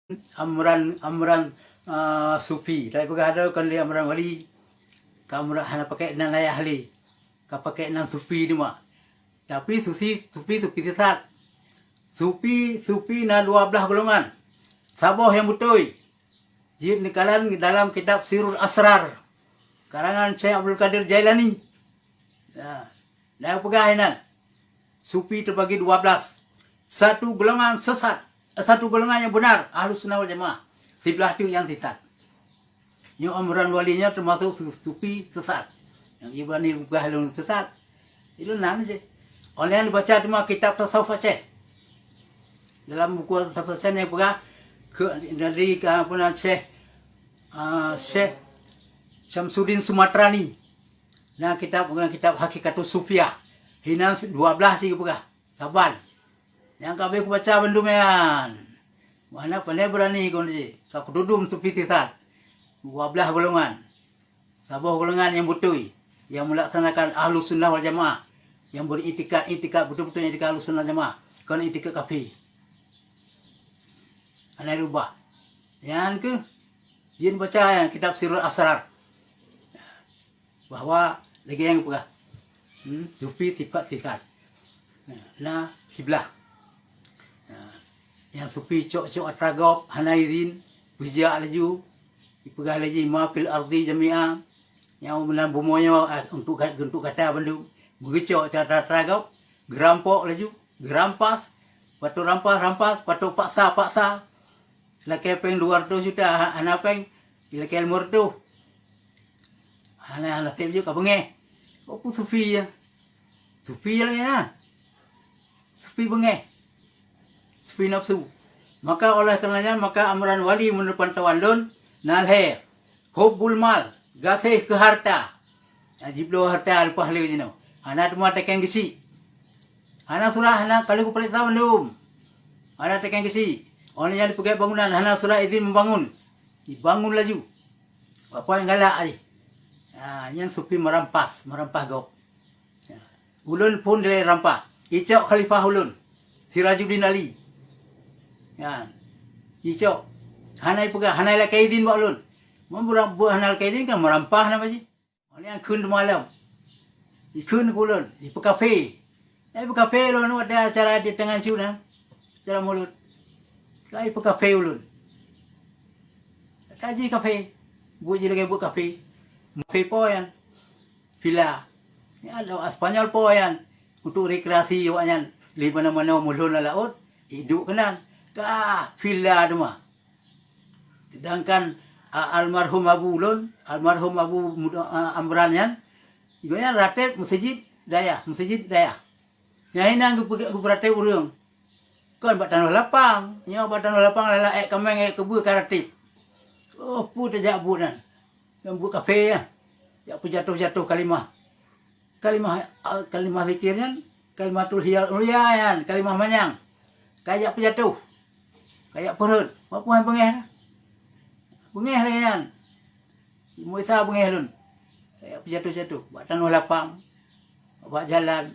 Amran sufi dai pegada kan dia amran wali kamera hana pakai nan laya ahli ka pakai nan sufi ni mak tapi sufi sesat sufi na 12 golongan saboh yang betul jid nikalan dalam kitab Sirul Asrar karangan Syekh Abdul Qadir Jailani dah pegainan sufi terbagi 12 satu golongan sesat satu golongan yang benar Ahlus Sunnah wal Jamaah sebelah tu yang sesat yang amran walinya termasuk sufi sesat yang Ibrani Rugah yang sesat itu nan je oleh yang dibaca cuma kitab tasawuf Aceh dalam buku tasawuf Aceh yang pegah dari apa Syekh Syamsuddin Sumatrani nah kitab Hakikatus Sufiyah hinan 12 sih pegah saban yang kami baca bendumean mana pandai berani kau ni aku dudum sufi sesat 12 golongan saboh golongan yang betul yang melaksanakan Ahlus Sunnah wal Jamaah yang beritikad betul-betul itikad Ahlus Sunnah Jamaah kan itikad kafir anai rubah yang ke jin baca yang kitab Sirul Asrar bahwa lagi yang pegah sufi sifat sifat nah sebelah yang sufi cok atragop hanairin bijak laju ipegah lagi ma fil ardi jami'a yang menan bumonya untuk kata bendu begecok cara atragop gerampok laju gerampas patu rampas patu paksa laki peng 200 juta ana peng laki umur tu ana tip juga bengeh opo sufi ya sufi lah ya sufi bengeh nafsu maka oleh karenanya maka amran wali menurut tawallun nalhe hubbul mal gasih ke harta ajiblo harta alpah le jino ana tuma teken gisi ana surah ana kalau ku pelit tahu belum ana teken gisi oleh yang dipakai bangunan ana surah izin membangun dibangun laju apa yang galak ali yang sufi merampas gok ulun pun dia rampah icok khalifah ulun Sirajuddin Ali ya icok hanai pegah hanai la kaidin balun memburang buah hanal kaidin kan merampah nama sih oleh yang kun malam ikun kulun di kafe lo nu ada acara di tengah ciuna acara mulut kai kafe ulun kaji kafe buat je lagi buat kafe poyan villa ya ada Spanyol poyan untuk rekreasi awaknya di mana-mana mulun la laut hidup kenan villa rumah. Sedangkan almarhum Abu Ulun, almarhum Abu Amran yan, igonya ratib masjid daya. Yang ini aku ratib urang. Kan buat tanah lapang, lala kameng kebu karatib. Oh pu tajak bunan. Yang buat kafe ya. Ya pu jatuh kalimah zikirnya, kalimatul hiyal uliyan, kalimah manyang. Kayak pu jatuh. Kayak perut, apa yang bengeh lah yan. Muisa bengeh lun. Kayak jatuh, buat tanah lapang, buat jalan,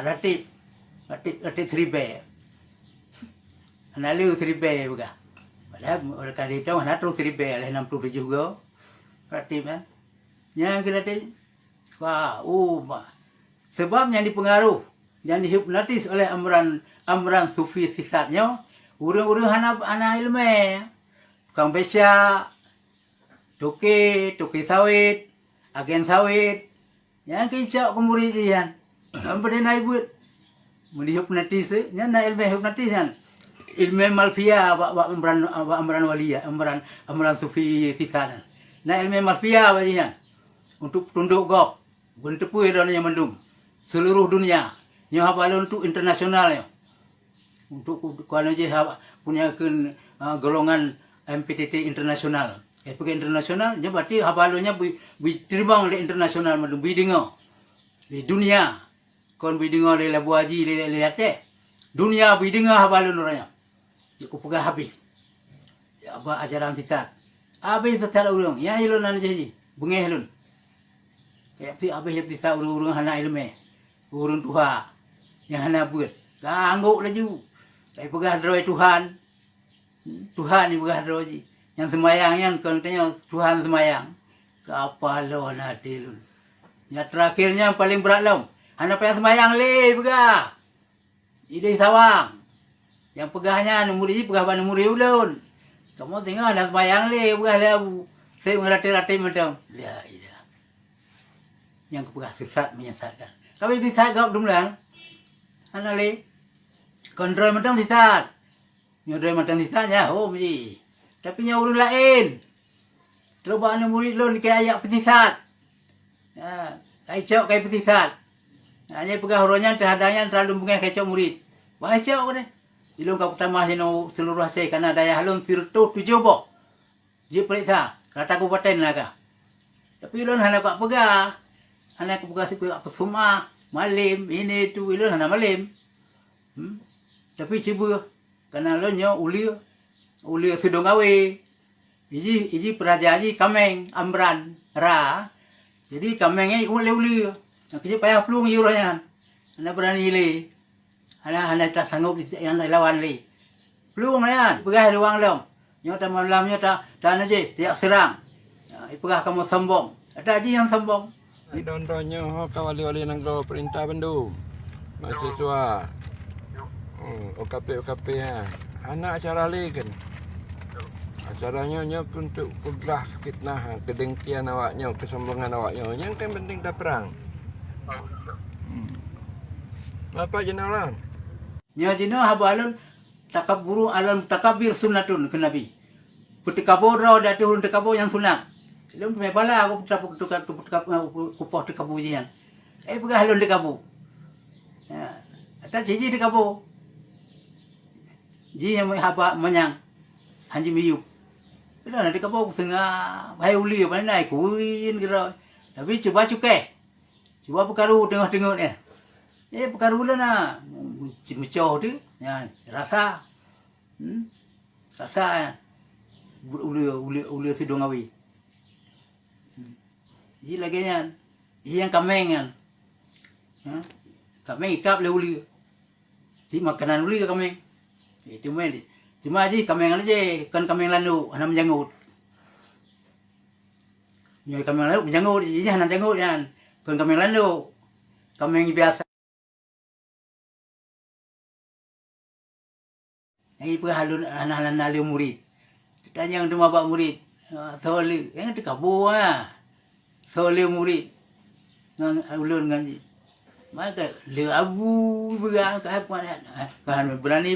ratib seribe. Analu seribe juga. Padahal orang kali itu mana terus seribe, oleh 60 juga. Ratib kan. Yang ratib, sebab yang dipengaruh, yang dihipnotis oleh amran sufi sifatnya. Urang-urang hana ilmu tukang beca, toke sawit, agen sawit, yang kicau kemuri jian, hampir naik buat, mudi hipnotis, yang na ilmu hipnotis kan, ilmu malfia, amran walia, amran sufi sisana, na ilmu malfia bajian, untuk tunduk gop, bentuk puir yang mendung, seluruh dunia, nyahabalun untuk internasionalnya. Untuk kalau je punya golongan MPTT internasional. Pergi internasional, nya berarti habalunya diterbang oleh internasional madum bidingo. Di dunia. Kon bidingo le Labu Haji le Aceh. Dunia bidingo habalun orangnya. Cukup pegah habis. Ya apa ajaran kita. Habis betul urang. Yang ilun anu jadi. Bengeh lun. Kayak si habis kita urang hana ilmu. Urang tuha. Yang hana buat. Gangguk laju. Saya pegah droy Tuhan. Tuhan ni berada je. Yang semayang yang kan tanya Tuhan semayang. Apa lo nanti lu. Yang terakhirnya yang paling berat lo. Anak payah semayang le pegah. Ide sawang. Yang pegahnya murid ni pegah ban murid ulun. Kamu tengok anak semayang le pegah le abu. Saya merati-rati macam la ilah. Yang pegah sesat menyesatkan. Kami bisa gak dumlang. Anak le. Kontrol macam sesat. Nyodai macam sesatnya oh mesti. Tapi yang orang lain. Terubah anak murid lun kayak ayak pesisat. Kacau kayak pesisat. Hanya pegah horonya terhadangnya terlalu bunga kacau murid. Kacau kan. Ilung kau pertama sino seluruh hasil karena daya halun sirtu 7 boh. Ji periksa. Rata kabupaten naga. Tapi ilun hana kau pegah. Hana kau pegah si pegah pesuma. Malim. Ini tu ilun hana malim. Tapi cibu. Karena lunyo ulia. Ulia sudong awe. Iji peraja ji kameng amran ra. Jadi kamengnya uli. Kerja payah pelung yuronya. Anda berani le. Anda tak sanggup yang lawan le. Pelung ya, pegah ruang lom. Nyota malam nyota dan aja tiak serang. Pegah kamu sombong. Ada aja yang sombong. Contohnya kawali-wali nanggo perintah Bandung. Mahasiswa. OKP ya. Anak acara le kan. Acaranya untuk pegah fitnah, kedengkian awaknya, kesombongan awaknya. Yang kan penting dah perang. Apa jenalan? Nya jino habalun takaburu alam takabir sunnatun ke Nabi. Putikabo raw datun tekabo yang sunat. Lum me bala aku tapuk tukar kupoh tekabo jian. Pegah lun tekabo. Ya, ada jiji tekabo. Ji yang haba manyang. Hanji miyup. Itu nanti tekabo setengah bahaya uli apa naik kuin kira. Tapi coba cukai. Coba perkaru tengok-tengok ni. Perkaru lah nak. Mecoh tu. Ya, rasa. Rasa ya. Uli sidong awi. Ini lagi yang. Ini yang kameng kan. Kameng ikap le uli. Si makanan uli ke kameng. Itu main. Cuma aja kameng aja. Kan kameng landu. Hana menjanggut. Nyoi kameng landu menjanggut. Ini hana janggut kan. Kan kameng landu. Kameng biasa. Ini pun halun anak-anak nali murid. Tanya untuk mabak murid. Soli. Yang itu kabur lah. Soli murid. Ulun kan. Maka le abu berang. Kan berani.